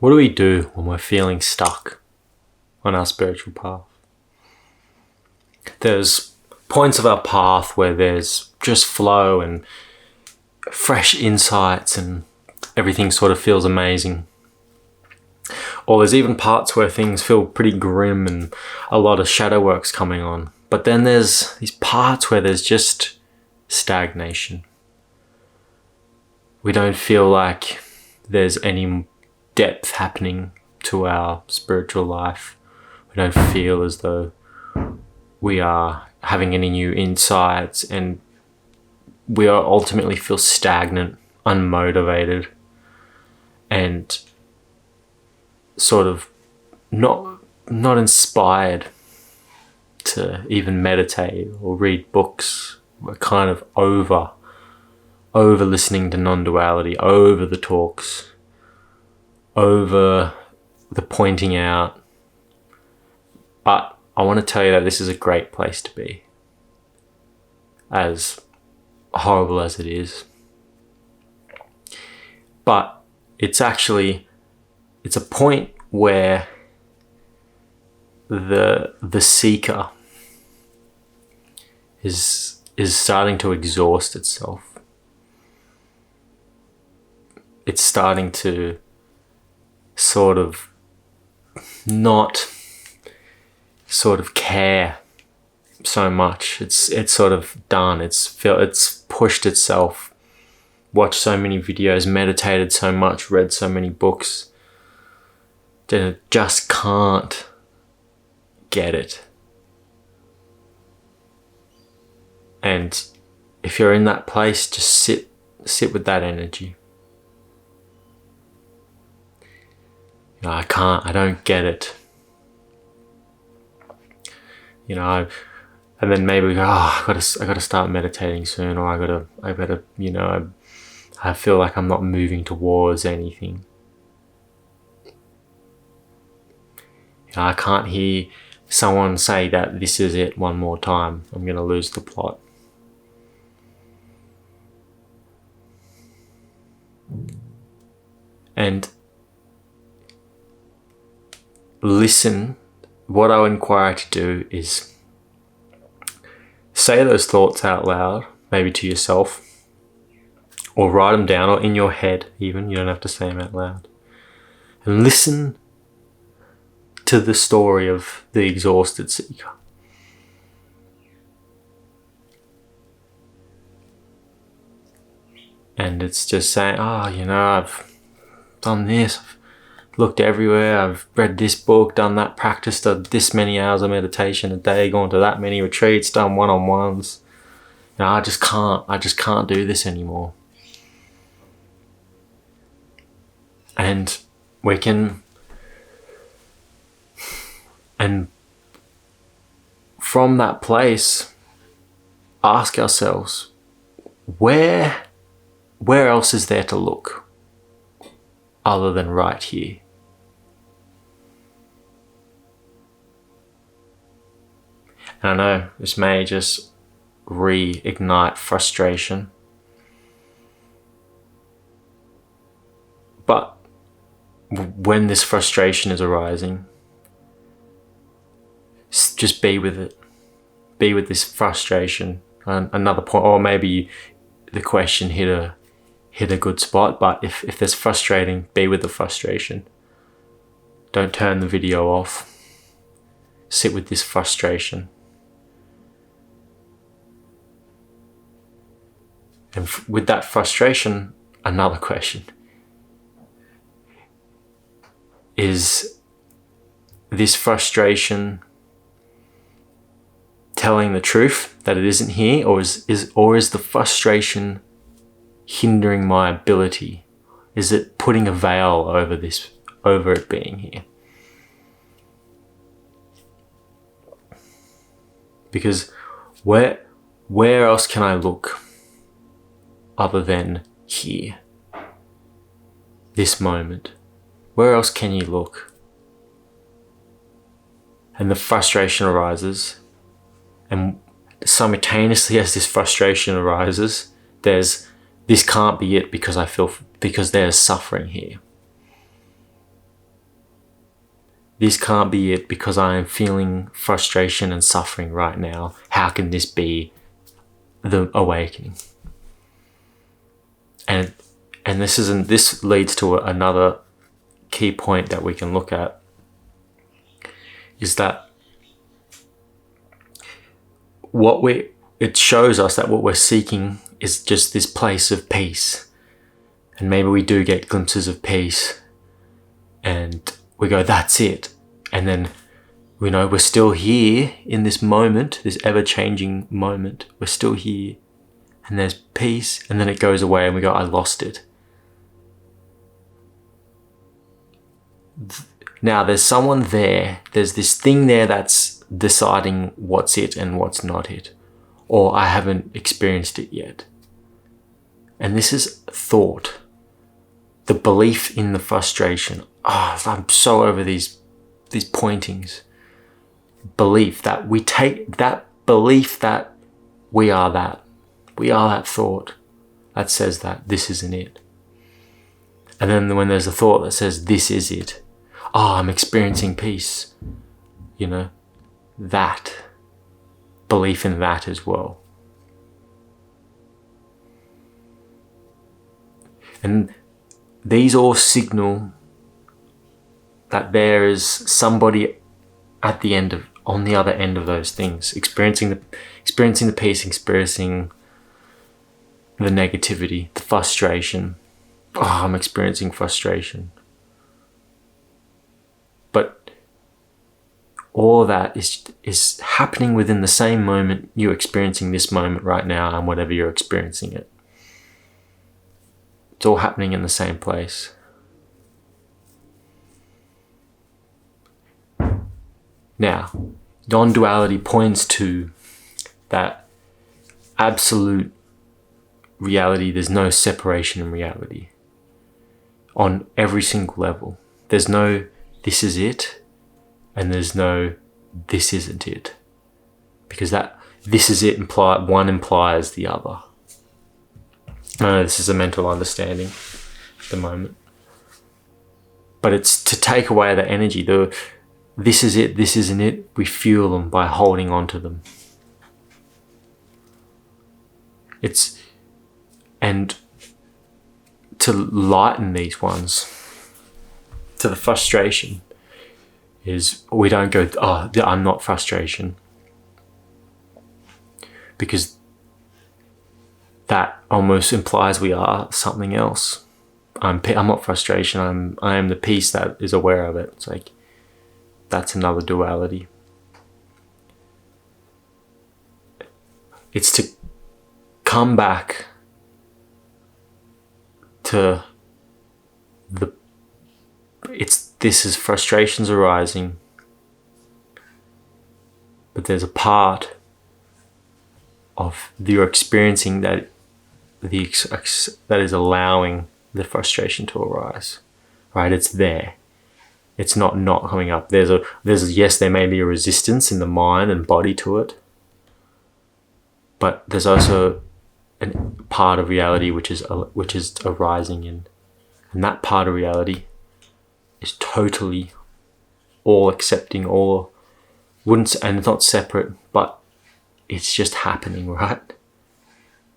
What do we do when we're feeling stuck on our spiritual path? There's points of our path where there's just flow and fresh insights and everything sort of feels amazing. Or there's even parts where things feel pretty grim and a lot of shadow work's coming on. But then there's these parts where there's just stagnation. We don't feel like there's any depth happening to our spiritual life. We don't feel as though we are having any new insights, and we are ultimately feel stagnant, unmotivated, and sort of not inspired to even meditate or read books. We're kind of over listening to non-duality, over the talks, over the pointing out. But I want to tell you that this is a great place to be, as horrible as it is. But it's a point where the seeker is starting to exhaust itself. It's starting to sort of not sort of care so much. It's sort of done. It's pushed itself, watched so many videos, meditated so much, read so many books, that it just can't get it. And if you're in that place, just sit with that energy. I don't get it. And then maybe we go, I gotta start meditating soon, or I better, I feel like I'm not moving towards anything. I can't hear someone say that this is it one more time. I'm gonna lose the plot. And listen. What I would inquire to do is say those thoughts out loud, maybe to yourself, or write them down, or in your head even. You don't have to say them out loud. And listen to the story of the exhausted seeker. And it's just saying, I've done this, I've looked everywhere, I've read this book, done that practice, done this many hours of meditation a day, gone to that many retreats, done one-on-ones. I just can't do this anymore. And and from that place, ask ourselves, where else is there to look other than right here? And I know this may just reignite frustration, but when this frustration is arising, just be with it. Be with this frustration. Another point, or maybe the question hit a good spot, but if there's frustrating, be with the frustration. Don't turn the video off. Sit with this frustration. And with that frustration, another question. Is this frustration telling the truth that it isn't here, or is the frustration hindering my ability? Is it putting a veil over it being here? Because where else can I look other than here? This moment. Where else can you look? And the frustration arises, and simultaneously as this frustration arises, there's, this can't be it because there's suffering here. this can't be it because I am feeling frustration and suffering right now. How can this be the awakening? And this leads to another key point that we can look at, is that it shows us that what we're seeking is just this place of peace. And maybe we do get glimpses of peace and we go, that's it. And then we know we're still here in this moment, this ever-changing moment. We're still here and there's peace, and then it goes away and we go, I lost it. Now there's someone there, there's this thing there that's deciding what's it and what's not it. Or I haven't experienced it yet. And this is thought. The belief in the frustration. I'm so over these pointings. Belief that we take that belief that we are that. We are that thought that says that this isn't it. And then when there's a thought that says this is it. I'm experiencing peace. That. Belief in that as well. And these all signal that there is somebody on the other end of those things, experiencing the peace, experiencing the negativity, the frustration. I'm experiencing frustration. But all of that is happening within the same moment you're experiencing this moment right now, and whatever you're experiencing it. It's all happening in the same place. Now, non-duality points to that absolute reality. There's no separation in reality on every single level. There's no this is it, and there's no this isn't it, because that this is it one implies the other. I know this is a mental understanding at the moment, but it's to take away the energy. This is it, this isn't it. We fuel them by holding on to them. And to lighten these ones, to the frustration, is we don't go, I'm not frustration, because that almost implies we are something else. I'm not frustration. I am the peace that is aware of it. It's like, that's another duality. It's to come back to this is frustrations arising, but there's a part of you're experiencing that that is allowing the frustration to arise, right? It's there. It's not coming up. Yes, there may be a resistance in the mind and body to it, but there's also a part of reality which is arising in, and that part of reality is totally all accepting, and it's not separate, but it's just happening, right?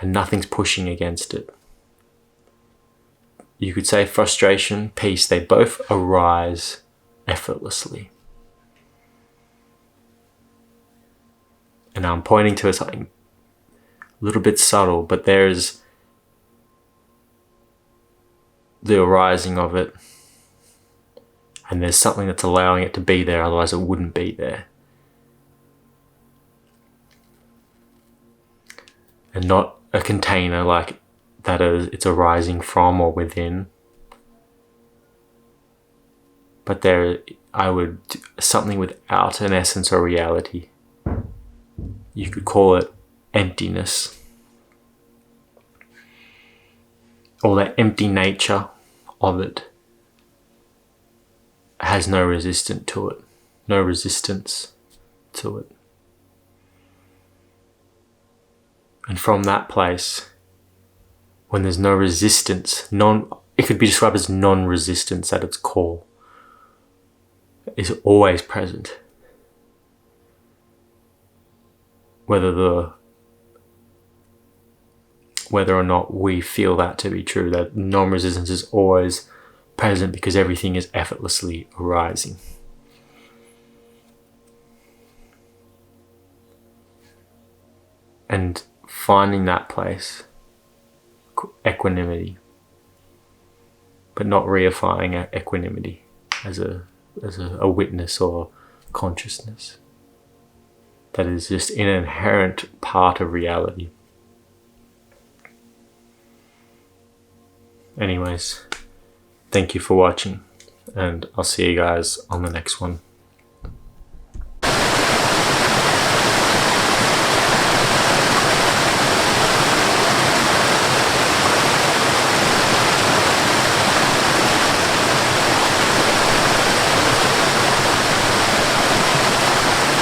And nothing's pushing against it. You could say frustration, peace, they both arise effortlessly. And I'm pointing to something a little bit subtle, but there's the arising of it, and there's something that's allowing it to be there, otherwise it wouldn't be there. And not a container like that it's arising from or within, but something without an essence or reality. You could call it emptiness, or that empty nature of it has no resistance to it. And from that place, when there's no resistance, it could be described as non-resistance at its core. is always present. Whether or not we feel that to be true, that non-resistance is always present because everything is effortlessly arising. And finding that place, equanimity, but not reifying equanimity as a witness or consciousness. That is just an inherent part of reality. Anyways, thank you for watching, and I'll see you guys on the next one.